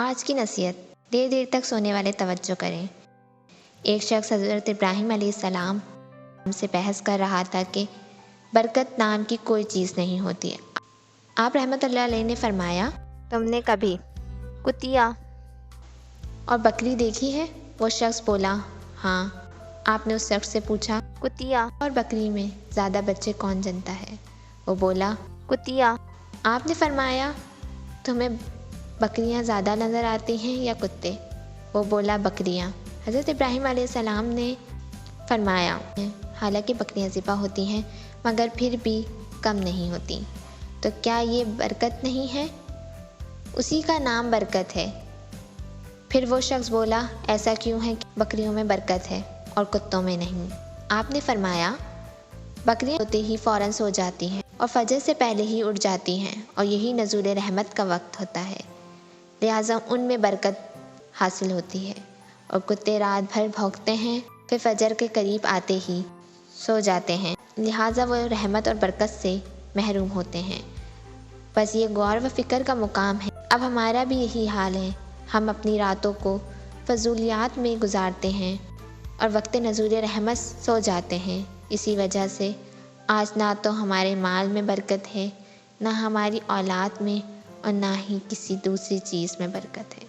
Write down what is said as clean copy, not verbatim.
آج کی نصیحت، دیر دیر تک سونے والے توجہ کریں۔ ایک شخص حضرت ابراہیم علیہ السلام سے بحث کر رہا تھا کہ برکت نام کی کوئی چیز نہیں ہوتی۔ آپ رحمۃ اللہ علیہ نے فرمایا، تم نے کبھی کتیا اور بکری دیکھی ہے؟ وہ شخص بولا، ہاں۔ آپ نے اس شخص سے پوچھا، کتیا اور بکری میں زیادہ بچے کون جنتا ہے؟ وہ بولا، کتیا۔ آپ نے فرمایا، تمہیں بکریاں زیادہ نظر آتی ہیں یا کتے؟ وہ بولا، بکریاں۔ حضرت ابراہیم علیہ السلام نے فرمایا، حالانکہ بکریاں ذبح ہوتی ہیں مگر پھر بھی کم نہیں ہوتی، تو کیا یہ برکت نہیں ہے؟ اسی کا نام برکت ہے۔ پھر وہ شخص بولا، ایسا کیوں ہے کہ بکریوں میں برکت ہے اور کتوں میں نہیں؟ آپ نے فرمایا، بکریاں ہوتے ہی فوراً سو جاتی ہیں اور فجر سے پہلے ہی اٹھ جاتی ہیں، اور یہی نزول رحمت کا وقت ہوتا ہے، لہٰذا ان میں برکت حاصل ہوتی ہے۔ اور کتے رات بھر بھونکتے ہیں، پھر فجر کے قریب آتے ہی سو جاتے ہیں، لہٰذا وہ رحمت اور برکت سے محروم ہوتے ہیں۔ بس یہ غور و فکر کا مقام ہے۔ اب ہمارا بھی یہی حال ہے، ہم اپنی راتوں کو فضولیات میں گزارتے ہیں اور وقت نزول رحمت سو جاتے ہیں۔ اسی وجہ سے آج نہ تو ہمارے مال میں برکت ہے، نہ ہماری اولاد میں، اور نہ ہی کسی دوسری چیز میں برکت ہے۔